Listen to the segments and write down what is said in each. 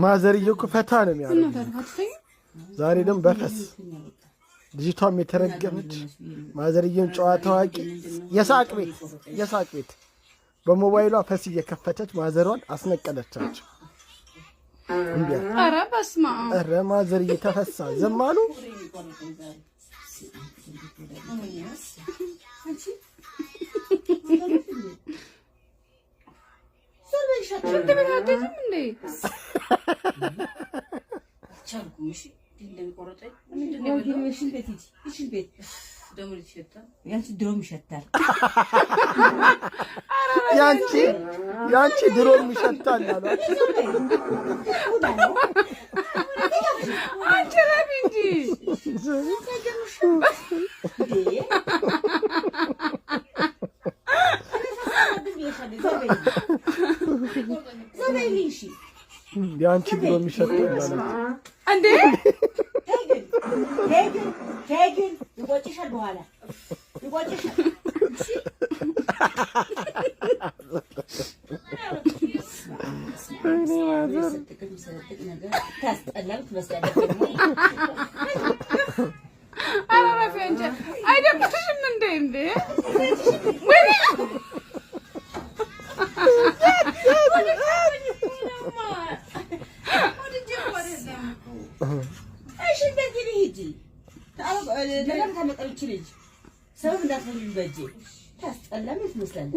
ማዘርዬ እኮ ፈታ ነው የሚያደርገው ዛሬ ደግሞ በፈስ ልጅቷም የተረገመች ማዘርዬም ጨዋ ታዋቂ የሳቅ ቤት በሞባይሏ ፈስ እየከፈተች ማዘሯን አስነቀለቻቸው ኧረ በስመ አብ ኧረ ማዘርዬ ተፈሳ ዝም አሉ ሽንት ቤት አትሄጂም እንዴ? ድሮም ይሸታል ያንቺ ድሮም ይሸታል አሉ አንቺ ረቢ እንጂ ያንቺ ድሮም ይሸታል አሉ እንዴ ሄግን ይቆጭሻል በኋላ ይቆጭሻል አራራፊ አንቺ አይደብርሽም እንዴ ወይኔ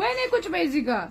ወይኔ ቁጭ በይ እዚህ ጋር